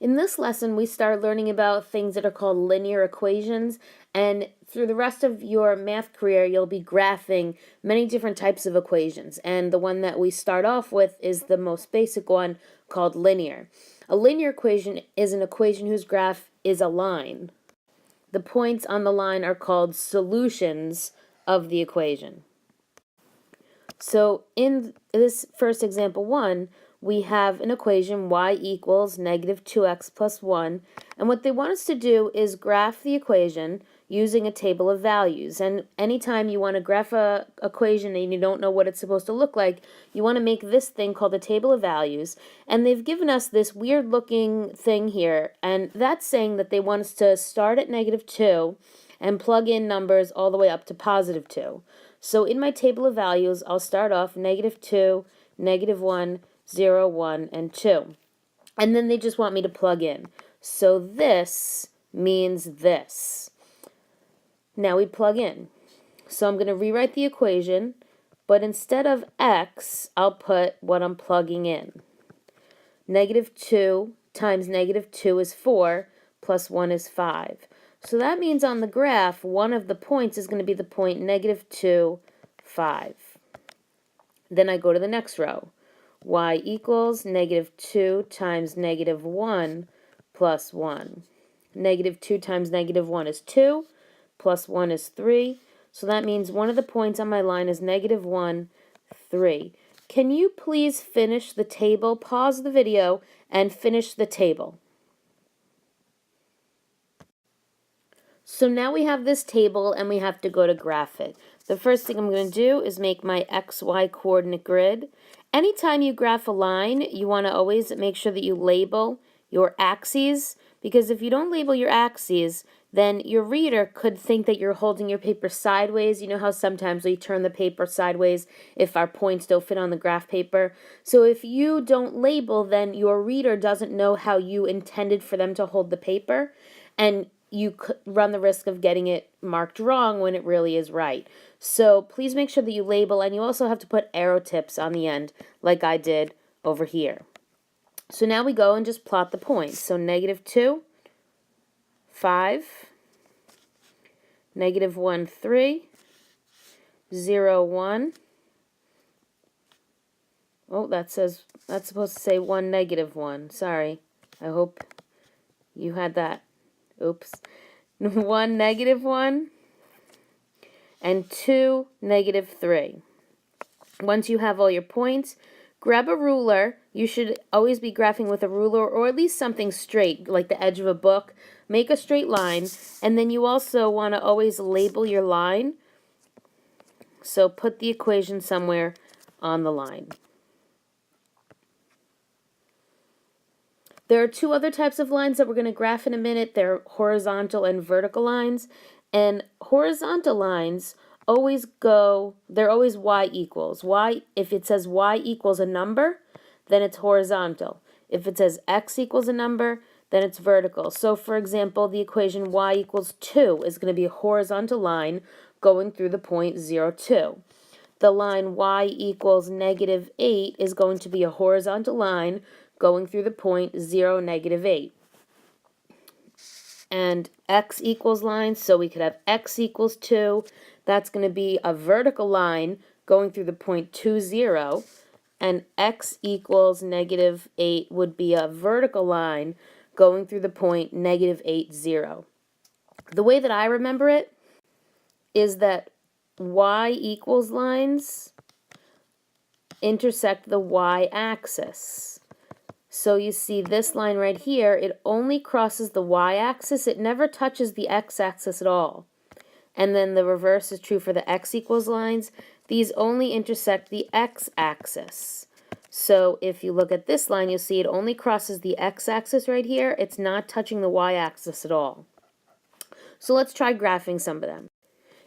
In this lesson, we start learning about things that are called linear equations, and through the rest of your math career, you'll be graphing many different types of equations, and the one that we start off with is the most basic one called linear. A linear equation is an equation whose graph is a line. The points on the line are called solutions of the equation. So in this first example 1, we have an equation y equals negative 2x plus 1, and what they want us to do is graph the equation using a table of values. And anytime you want to graph a equation and you don't know what it's supposed to look like, you want to make this thing called a table of values, and they've given us this weird looking thing here, and that's saying that they want us to start at negative 2 and plug in numbers all the way up to positive 2. So in my table of values, I'll start off negative 2, negative 1, 0, 1, and 2. And then they just want me to plug in. So this means this. Now we plug in. So I'm going to rewrite the equation, but instead of x, I'll put what I'm plugging in. Negative 2 times negative 2 is 4, plus 1 is 5. So that means on the graph, one of the points is going to be the point negative 2, 5. Then I go to the next row. Y equals negative 2 times negative 1 plus 1. Negative 2 times negative 1 is 2, plus 1 is 3. So that means one of the points on my line is negative 1, 3. Can you please finish the table? Pause the video and finish the table. So now we have this table and we have to go to graph it. The first thing I'm going to do is make my XY coordinate grid. Anytime you graph a line, you want to always make sure that you label your axes, because if you don't label your axes, then your reader could think that you're holding your paper sideways. You know how sometimes we turn the paper sideways if our points don't fit on the graph paper. So if you don't label, then your reader doesn't know how you intended for them to hold the paper, and you could run the risk of getting it marked wrong when it really is right. So please make sure that you label, and you also have to put arrow tips on the end like I did over here. So now we go and just plot the points. So negative 2, 5, negative 1, 3, 0, 1. Oh, that's supposed to say 1, negative 1. Sorry. I hope you had that. Oops. 1, negative 1, and 2, negative 3. Once you have all your points, grab a ruler. You should always be graphing with a ruler, or at least something straight, like the edge of a book. Make a straight line, and then you also want to always label your line. So put the equation somewhere on the line. There are two other types of lines that we're going to graph in a minute. They're horizontal and vertical lines. And horizontal lines they're always y equals. If it says y equals a number, then it's horizontal. If it says x equals a number, then it's vertical. So for example, the equation y equals 2 is going to be a horizontal line going through the point 0, 2. The line y equals negative 8 is going to be a horizontal line going through the point 0, negative 8. And x equals lines, so we could have x equals 2. That's going to be a vertical line going through the point 2, 0. And x equals negative 8 would be a vertical line going through the point negative 8, 0. The way that I remember it is that y equals lines intersect the y-axis. So you see this line right here, it only crosses the y-axis. It never touches the x-axis at all. And then the reverse is true for the x equals lines. These only intersect the x-axis. So if you look at this line, you'll see it only crosses the x-axis right here. It's not touching the y-axis at all. So let's try graphing some of them.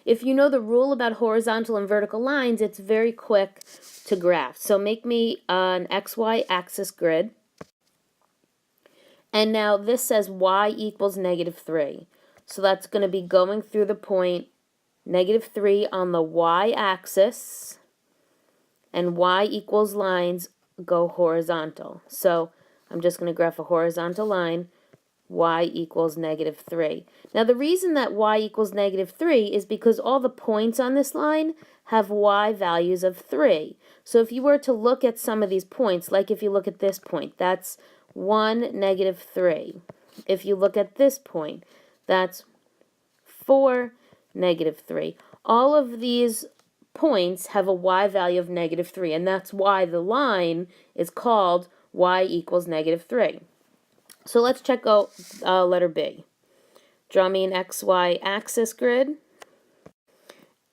If you know the rule about horizontal and vertical lines, it's very quick to graph. So make me an xy axis grid. And now this says y equals negative 3. So that's going to be going through the point negative 3 on the y-axis, and y equals lines go horizontal. So I'm just going to graph a horizontal line, y equals -3. Now the reason that y equals -3 is because all the points on this line have y values of 3. So if you were to look at some of these points, like if you look at this point, that's 1, -3. If you look at this point, that's 4, -3. All of these points have a y value of -3, and that's why the line is called y equals -3. So let's check out letter B. Draw me an XY axis grid.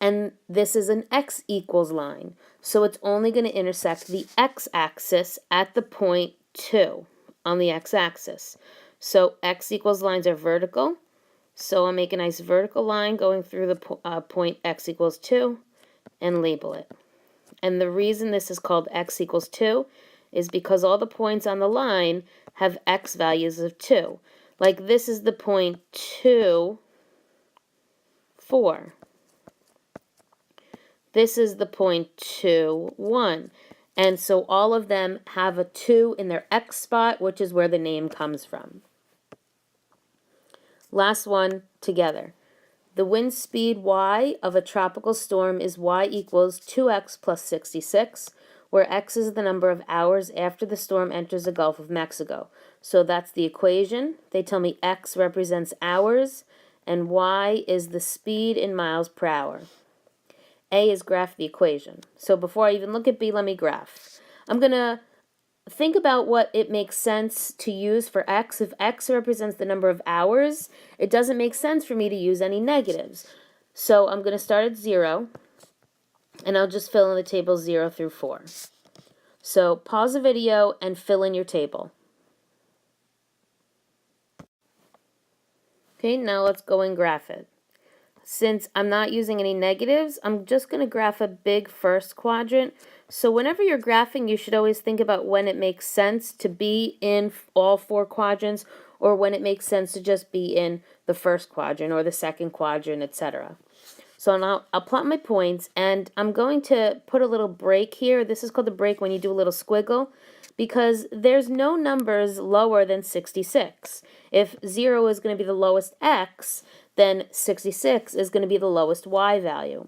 And this is an x equals line. So it's only going to intersect the x-axis at the point 2 on the x-axis. So x equals lines are vertical. So I'll make a nice vertical line going through the point x equals 2 and label it. And the reason this is called x equals 2 is because all the points on the line have x values of 2. Like this is the point 2, 4. This is the point 2, 1. And so all of them have a 2 in their x spot, which is where the name comes from. Last one together. The wind speed y of a tropical storm is y equals 2x plus 66, where x is the number of hours after the storm enters the Gulf of Mexico. So that's the equation. They tell me x represents hours, and y is the speed in miles per hour. A is graph the equation. So before I even look at B, let me graph. I'm going to think about what it makes sense to use for x. If x represents the number of hours, it doesn't make sense for me to use any negatives. So I'm going to start at 0, and I'll just fill in the table 0 through 4. So pause the video and fill in your table. Okay, now let's go and graph it. Since I'm not using any negatives, I'm just going to graph a big first quadrant. So whenever you're graphing, you should always think about when it makes sense to be in all 4 quadrants, or when it makes sense to just be in the first quadrant or the second quadrant, etc. So now I'll plot my points, and I'm going to put a little break here. This is called the break when you do a little squiggle, because there's no numbers lower than 66. If 0 is going to be the lowest x, then 66 is going to be the lowest y value.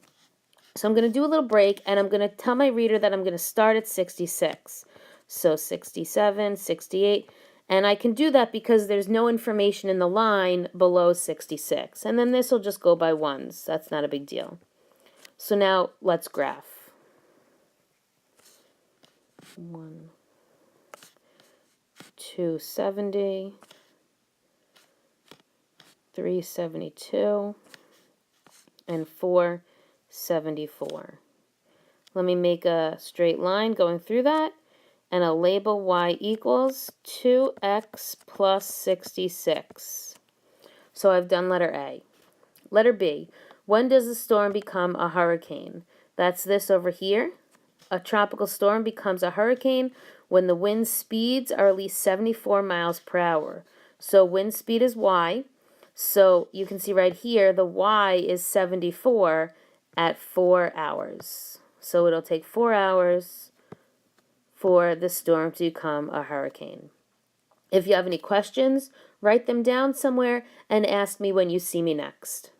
So I'm going to do a little break, and I'm going to tell my reader that I'm going to start at 66. So 67, 68, and I can do that because there's no information in the line below 66. And then this will just go by ones. That's not a big deal. So now let's graph. 1, 270, 372, and 474. Let me make a straight line going through that, and I'll label y equals 2x plus 66. So I've done letter A. Letter B, when does a storm become a hurricane? That's this over here. A tropical storm becomes a hurricane when the wind speeds are at least 74 miles per hour. So wind speed is y. So you can see right here, the y is 74 at 4 hours. So it'll take 4 hours for the storm to become a hurricane. If you have any questions, write them down somewhere and ask me when you see me next.